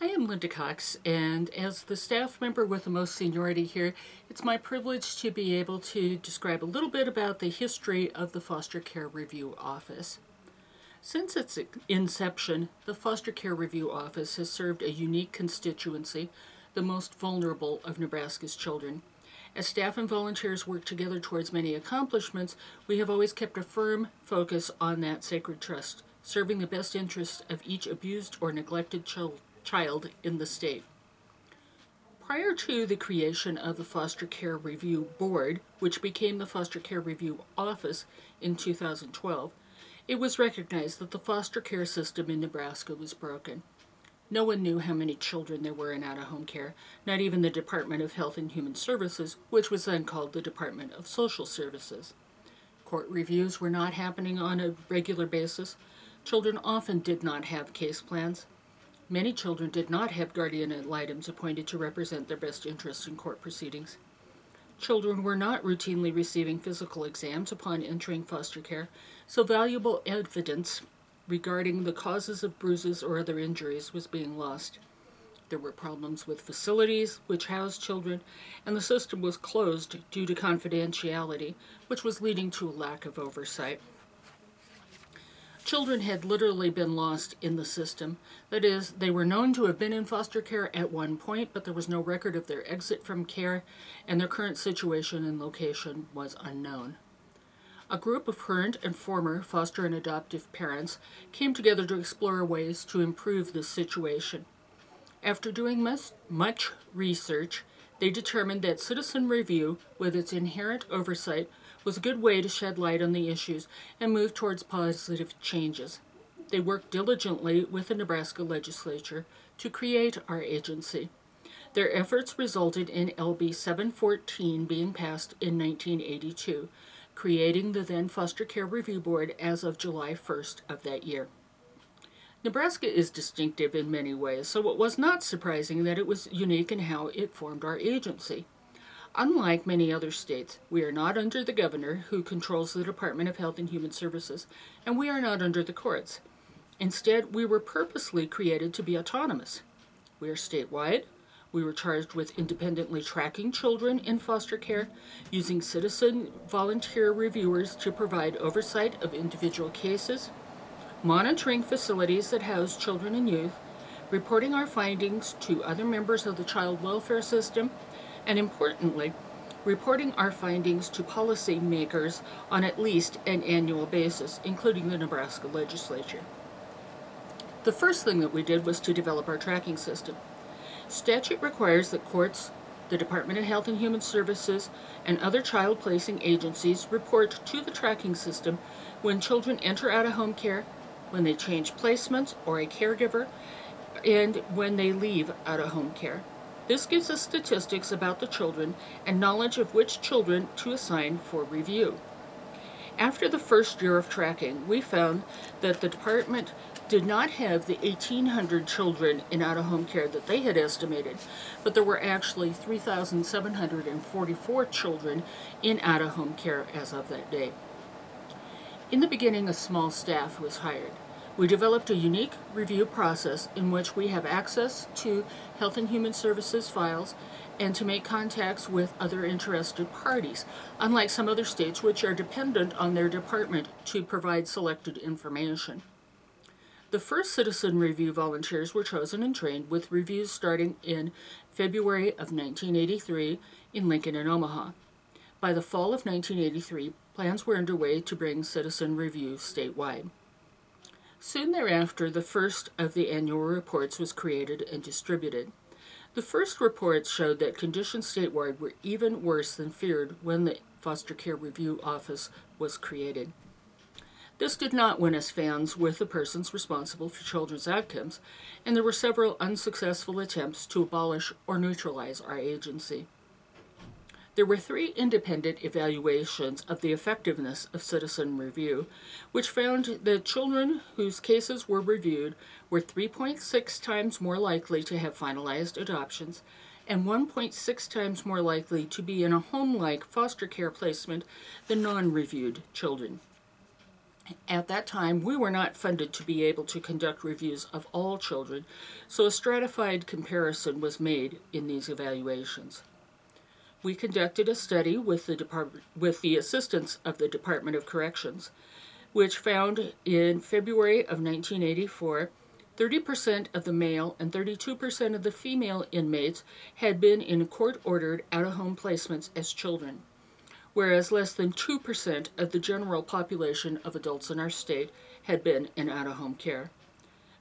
I am Linda Cox, and as the staff member with the most seniority here, it's my privilege to be able to describe a little bit about the history of the Foster Care Review Office. Since its inception, the Foster Care Review Office has served a unique constituency, the most vulnerable of Nebraska's children. As staff and volunteers work together towards many accomplishments, we have always kept a firm focus on that sacred trust, serving the best interests of each abused or neglected child in the state. Prior to the creation of the Foster Care Review Board, which became the Foster Care Review Office in 2012, it was recognized that the foster care system in Nebraska was broken. No one knew how many children there were in out-of-home care, not even the Department of Health and Human Services, which was then called the Department of Social Services. Court reviews were not happening on a regular basis. Children often did not have case plans. Many children did not have guardian ad litems appointed to represent their best interests in court proceedings. Children were not routinely receiving physical exams upon entering foster care, so valuable evidence regarding the causes of bruises or other injuries was being lost. There were problems with facilities which housed children, and the system was closed due to confidentiality, which was leading to a lack of oversight. Children had literally been lost in the system. That is, they were known to have been in foster care at one point, but there was no record of their exit from care, and their current situation and location was unknown. A group of current and former foster and adoptive parents came together to explore ways to improve this situation. After doing much research, they determined that citizen review, with its inherent oversight, was a good way to shed light on the issues and move towards positive changes. They worked diligently with the Nebraska legislature to create our agency. Their efforts resulted in LB 714 being passed in 1982, creating the then Foster Care Review Board as of July 1st of that year. Nebraska is distinctive in many ways, so it was not surprising that it was unique in how it formed our agency. Unlike many other states, we are not under the governor, who controls the Department of Health and Human Services, and we are not under the courts. Instead, we were purposely created to be autonomous. We are statewide. We were charged with independently tracking children in foster care, using citizen volunteer reviewers to provide oversight of individual cases, monitoring facilities that house children and youth, reporting our findings to other members of the child welfare system, and importantly, reporting our findings to policymakers on at least an annual basis, including the Nebraska legislature. The first thing that we did was to develop our tracking system. Statute requires that courts, the Department of Health and Human Services, and other child-placing agencies report to the tracking system when children enter out-of-home care, when they change placements or a caregiver, and when they leave out-of-home care. This gives us statistics about the children and knowledge of which children to assign for review. After the first year of tracking, we found that the department did not have the 1,800 children in out-of-home care that they had estimated, but there were actually 3,744 children in out-of-home care as of that day. In the beginning, a small staff was hired. We developed a unique review process in which we have access to Health and Human Services files and to make contacts with other interested parties, unlike some other states which are dependent on their department to provide selected information. The first citizen review volunteers were chosen and trained, with reviews starting in February of 1983 in Lincoln and Omaha. By the fall of 1983, plans were underway to bring citizen review statewide. Soon thereafter, the first of the annual reports was created and distributed. The first reports showed that conditions statewide were even worse than feared when the Foster Care Review Office was created. This did not win us fans with the persons responsible for children's outcomes, and there were several unsuccessful attempts to abolish or neutralize our agency. There were 3 independent evaluations of the effectiveness of citizen review, which found that children whose cases were reviewed were 3.6 times more likely to have finalized adoptions and 1.6 times more likely to be in a home-like foster care placement than non-reviewed children. At that time, we were not funded to be able to conduct reviews of all children, so a stratified comparison was made in these evaluations. We conducted a study with the assistance of the Department of Corrections, which found in February of 1984, 30% of the male and 32% of the female inmates had been in court-ordered out-of-home placements as children, whereas less than 2% of the general population of adults in our state had been in out-of-home care.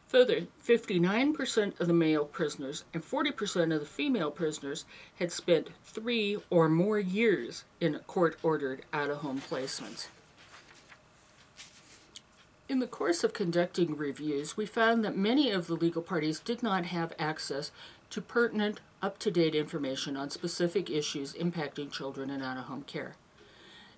Further, 59% of the male prisoners and 40% of the female prisoners had spent 3 or more years in court-ordered out-of-home placements. In the course of conducting reviews, we found that many of the legal parties did not have access to pertinent, up-to-date information on specific issues impacting children in out-of-home care.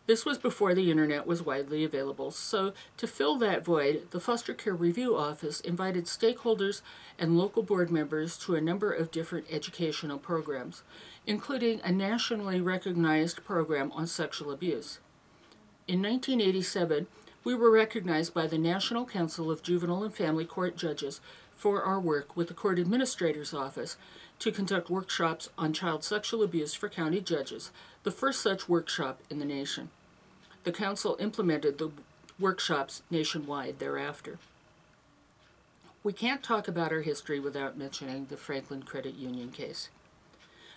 This was before the internet was widely available, so to fill that void, the Foster Care Review Office invited stakeholders and local board members to a number of different educational programs, including a nationally recognized program on sexual abuse. In 1987, we were recognized by the National Council of Juvenile and Family Court Judges for our work with the Court Administrator's Office to conduct workshops on child sexual abuse for county judges, the first such workshop in the nation. The Council implemented the workshops nationwide thereafter. We can't talk about our history without mentioning the Franklin Credit Union case.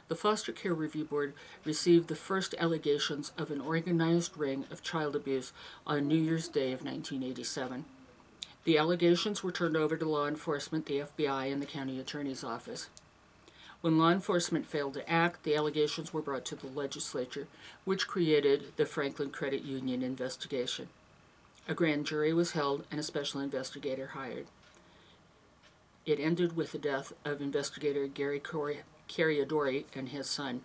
The Foster Care Review Board received the first allegations of an organized ring of child abuse on New Year's Day of 1987. The allegations were turned over to law enforcement, the FBI, and the county attorney's office. When law enforcement failed to act, the allegations were brought to the legislature, which created the Franklin Credit Union investigation. A grand jury was held and a special investigator hired. It ended with the death of investigator Gary Cariadori and his son.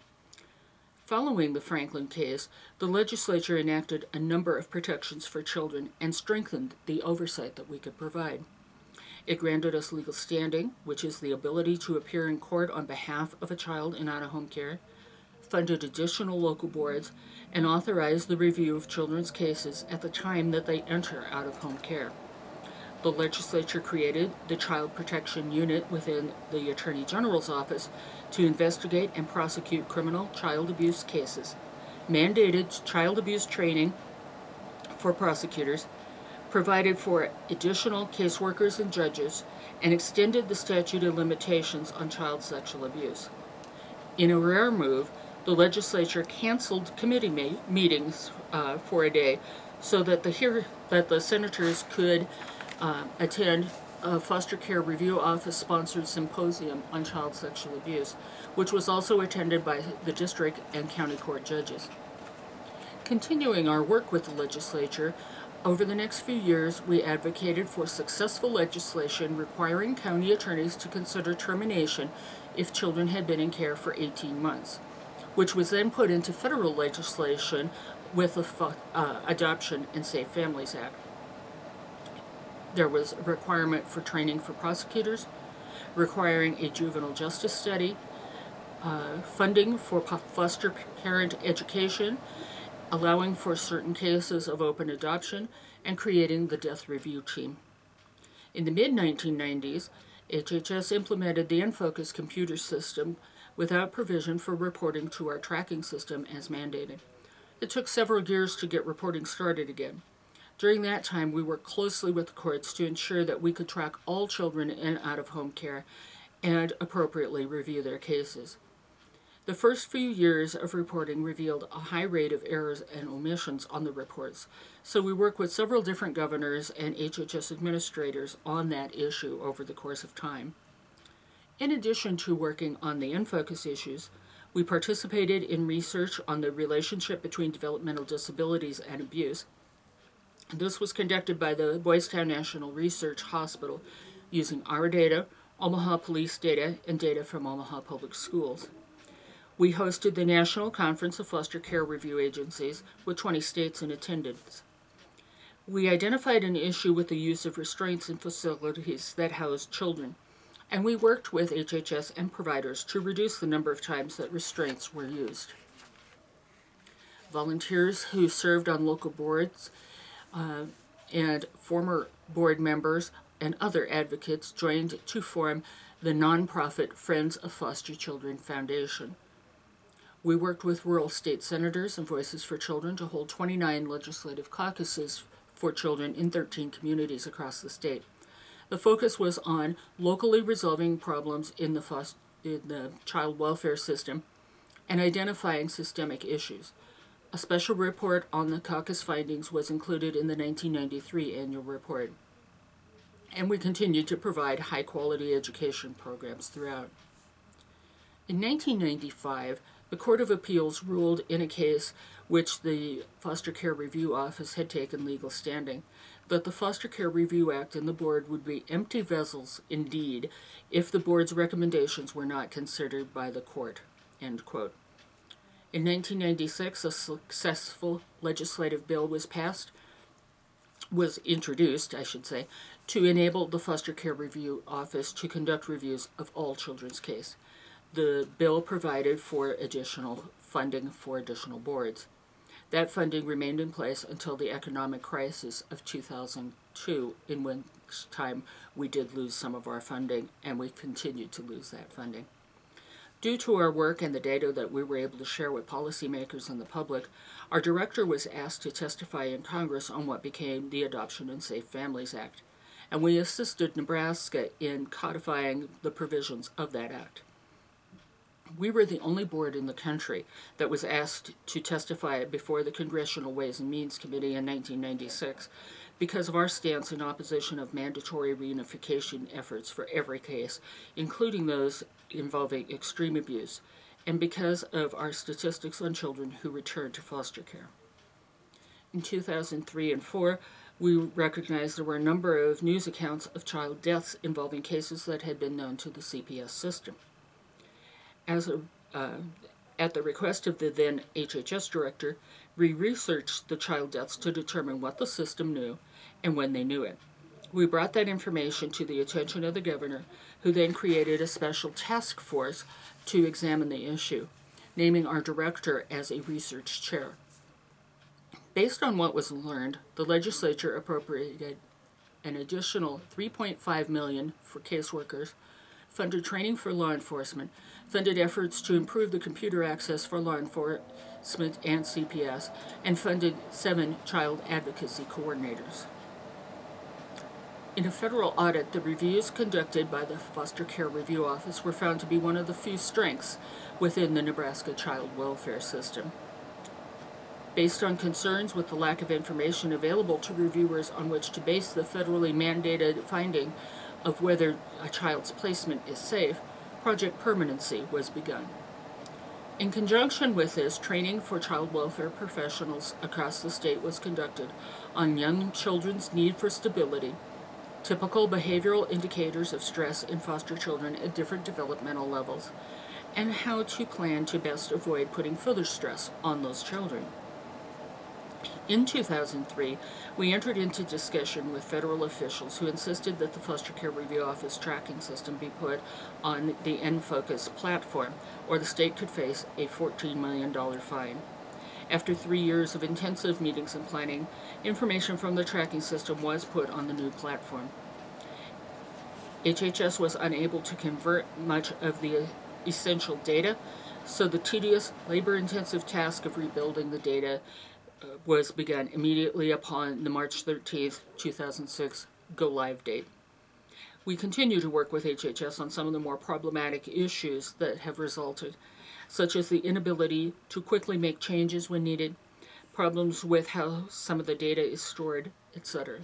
Following the Franklin case, the legislature enacted a number of protections for children and strengthened the oversight that we could provide. It granted us legal standing, which is the ability to appear in court on behalf of a child in out-of-home care, funded additional local boards, and authorized the review of children's cases at the time that they enter out-of-home care. The legislature created the Child Protection Unit within the Attorney General's office to investigate and prosecute criminal child abuse cases, mandated child abuse training for prosecutors, provided for additional caseworkers and judges, and extended the statute of limitations on child sexual abuse. In a rare move, the legislature canceled committee meetings for a day so that the senators could attend a Foster Care Review Office-sponsored symposium on child sexual abuse, which was also attended by the district and county court judges. Continuing our work with the legislature, over the next few years, we advocated for successful legislation requiring county attorneys to consider termination if children had been in care for 18 months, which was then put into federal legislation with the Adoption and Safe Families Act. There was a requirement for training for prosecutors, requiring a juvenile justice study, funding for foster parent education, allowing for certain cases of open adoption, and creating the death review team. In the mid-1990s, HHS implemented the Enfocus computer system without provision for reporting to our tracking system as mandated. It took several years to get reporting started again. During that time, we worked closely with the courts to ensure that we could track all children in out-of-home care and appropriately review their cases. The first few years of reporting revealed a high rate of errors and omissions on the reports, so we worked with several different governors and HHS administrators on that issue over the course of time. In addition to working on the Enfocus issues, we participated in research on the relationship between developmental disabilities and abuse. This was conducted by the Boys Town National Research Hospital using our data, Omaha Police data, and data from Omaha Public Schools. We hosted the National Conference of Foster Care Review Agencies with 20 states in attendance. We identified an issue with the use of restraints in facilities that housed children, and we worked with HHS and providers to reduce the number of times that restraints were used. Volunteers who served on local boards and former board members and other advocates joined to form the nonprofit Friends of Foster Children Foundation. We worked with rural state senators and Voices for Children to hold 29 legislative caucuses for children in 13 communities across the state. The focus was on locally resolving problems in the child welfare system and identifying systemic issues. A special report on the caucus findings was included in the 1993 annual report, and we continued to provide high-quality education programs throughout. In 1995, the Court of Appeals ruled in a case which the Foster Care Review Office had taken legal standing, that the Foster Care Review Act and the board would be empty vessels indeed if the board's recommendations were not considered by the court. End quote. In 1996, a successful legislative bill was introduced, to enable the Foster Care Review Office to conduct reviews of all children's cases. The bill provided for additional funding for additional boards. That funding remained in place until the economic crisis of 2002, in which time we did lose some of our funding, and we continued to lose that funding. Due to our work and the data that we were able to share with policymakers and the public, our director was asked to testify in Congress on what became the Adoption and Safe Families Act, and we assisted Nebraska in codifying the provisions of that act. We were the only board in the country that was asked to testify before the Congressional Ways and Means Committee in 1996 because of our stance in opposition of mandatory reunification efforts for every case, including those involving extreme abuse, and because of our statistics on children who return to foster care. In 2003 and 2004, we recognized there were a number of news accounts of child deaths involving cases that had been known to the CPS system. At the request of the then HHS director, we researched the child deaths to determine what the system knew and when they knew it. We brought that information to the attention of the governor, who then created a special task force to examine the issue, naming our director as a research chair. Based on what was learned, the legislature appropriated an additional $3.5 million for caseworkers, funded training for law enforcement, funded efforts to improve the computer access for law enforcement and CPS, and funded 7 child advocacy coordinators. In a federal audit, the reviews conducted by the Foster Care Review Office were found to be one of the few strengths within the Nebraska child welfare system. Based on concerns with the lack of information available to reviewers on which to base the federally mandated finding of whether a child's placement is safe, Project Permanency was begun. In conjunction with this, training for child welfare professionals across the state was conducted on young children's need for stability, typical behavioral indicators of stress in foster children at different developmental levels, and how to plan to best avoid putting further stress on those children. In 2003, we entered into discussion with federal officials who insisted that the Foster Care Review Office tracking system be put on the NFocus platform, or the state could face a $14 million fine. After 3 years of intensive meetings and planning, information from the tracking system was put on the new platform. HHS was unable to convert much of the essential data, so the tedious, labor-intensive task of rebuilding the data was begun immediately upon the March 13, 2006 go-live date. We continue to work with HHS on some of the more problematic issues that have resulted, such as the inability to quickly make changes when needed, problems with how some of the data is stored, etc.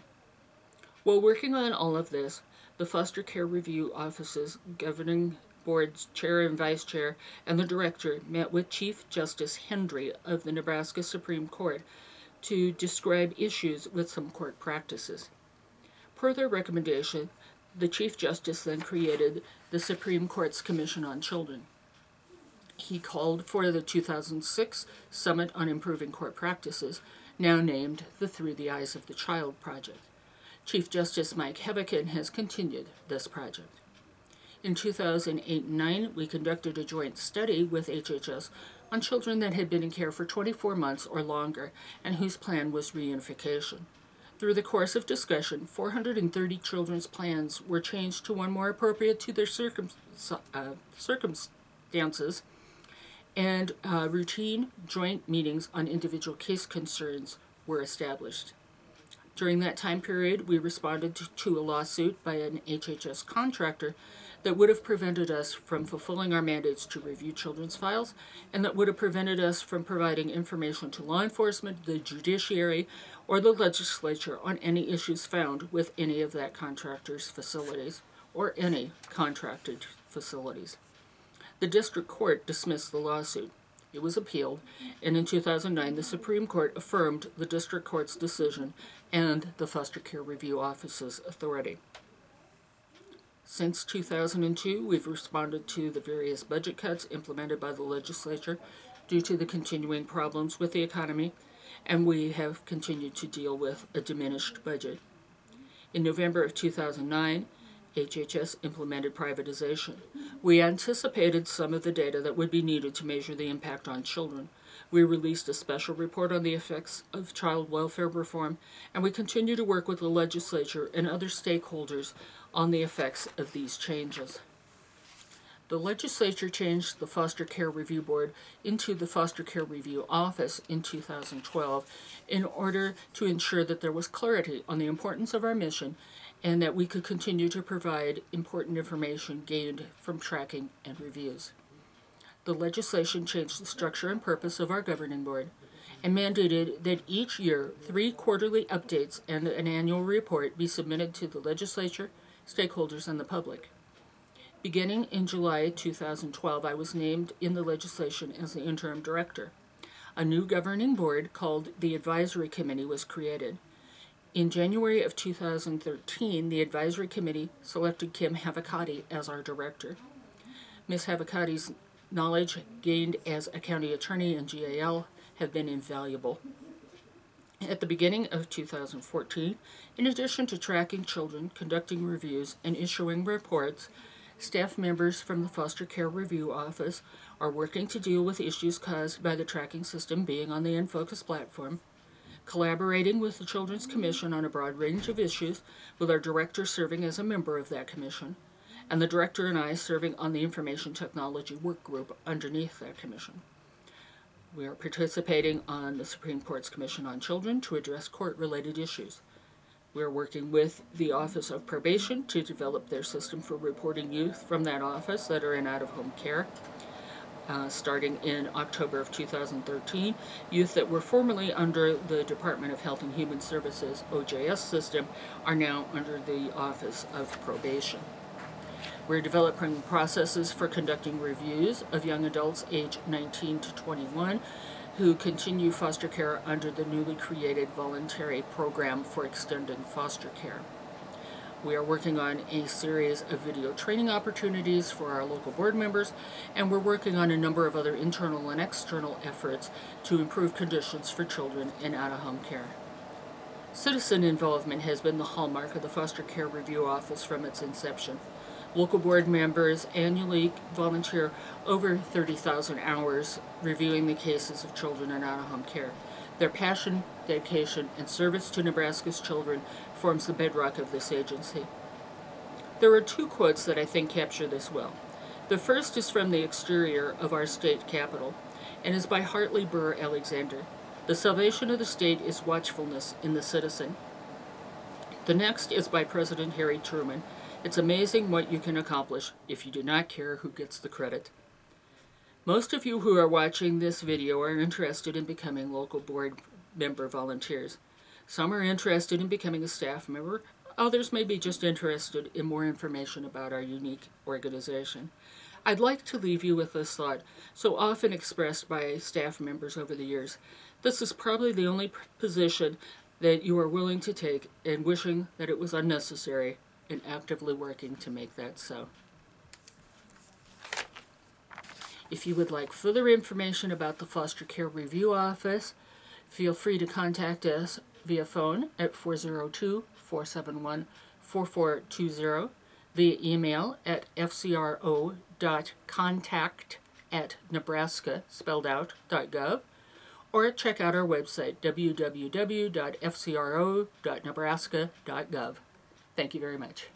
While working on all of this, the Foster Care Review Office's governing board's chair and vice chair and the director met with Chief Justice Hendry of the Nebraska Supreme Court to describe issues with some court practices. Per their recommendation, the Chief Justice then created the Supreme Court's Commission on Children. He called for the 2006 Summit on Improving Court Practices, now named the Through the Eyes of the Child Project. Chief Justice Mike Hebekin has continued this project. In 2008-09, we conducted a joint study with HHS on children that had been in care for 24 months or longer and whose plan was reunification. Through the course of discussion, 430 children's plans were changed to one more appropriate to their circumstances, and routine joint meetings on individual case concerns were established. During that time period, we responded to a lawsuit by an HHS contractor that would have prevented us from fulfilling our mandates to review children's files, and that would have prevented us from providing information to law enforcement, the judiciary, or the legislature on any issues found with any of that contractor's facilities, or any contracted facilities. The district court dismissed the lawsuit. It was appealed, and in 2009, the Supreme Court affirmed the district court's decision and the Foster Care Review Office's authority. Since 2002, we've responded to the various budget cuts implemented by the legislature due to the continuing problems with the economy, and we have continued to deal with a diminished budget. In November of 2009, HHS implemented privatization. We anticipated some of the data that would be needed to measure the impact on children. We released a special report on the effects of child welfare reform, and we continue to work with the legislature and other stakeholders on the effects of these changes. The legislature changed the Foster Care Review Board into the Foster Care Review Office in 2012 in order to ensure that there was clarity on the importance of our mission and that we could continue to provide important information gained from tracking and reviews. The legislation changed the structure and purpose of our governing board and mandated that each year 3 quarterly updates and an annual report be submitted to the legislature, stakeholders, and the public. Beginning in July 2012, I was named in the legislation as the interim director. A new governing board called the Advisory Committee was created. In January of 2013, the Advisory Committee selected Kim Havakati as our director. Ms. Havakati's knowledge gained as a county attorney and GAL have been invaluable. At the beginning of 2014, in addition to tracking children, conducting reviews, and issuing reports, staff members from the Foster Care Review Office are working to deal with issues caused by the tracking system being on the InFocus platform, collaborating with the Children's Commission on a broad range of issues, with our director serving as a member of that commission, and the director and I serving on the Information Technology Work Group underneath that commission. We are participating on the Supreme Court's Commission on Children to address court-related issues. We are working with the Office of Probation to develop their system for reporting youth from that office that are in out-of-home care. Starting in October of 2013, youth that were formerly under the Department of Health and Human Services OJS system are now under the Office of Probation. We're developing processes for conducting reviews of young adults aged 19 to 21 who continue foster care under the newly created voluntary program for extended foster care. We are working on a series of video training opportunities for our local board members, and we're working on a number of other internal and external efforts to improve conditions for children in out-of-home care. Citizen involvement has been the hallmark of the Foster Care Review Office from its inception. Local board members annually volunteer over 30,000 hours reviewing the cases of children in out-of-home care. Their passion, dedication, and service to Nebraska's children forms the bedrock of this agency. There are 2 quotes that I think capture this well. The first is from the exterior of our state capitol and is by Hartley Burr Alexander. The salvation of the state is watchfulness in the citizen. The next is by President Harry Truman. It's amazing what you can accomplish if you do not care who gets the credit. Most of you who are watching this video are interested in becoming local board member volunteers. Some are interested in becoming a staff member. Others may be just interested in more information about our unique organization. I'd like to leave you with this thought, so often expressed by staff members over the years. This is probably the only position that you are willing to take, and wishing that it was unnecessary, and actively working to make that so. If you would like further information about the Foster Care Review Office, feel free to contact us via phone at 402-471-4420, via email at fcro.contact@nebraska, spelled out, .gov, or check out our website, www.fcro.nebraska.gov. Thank you very much.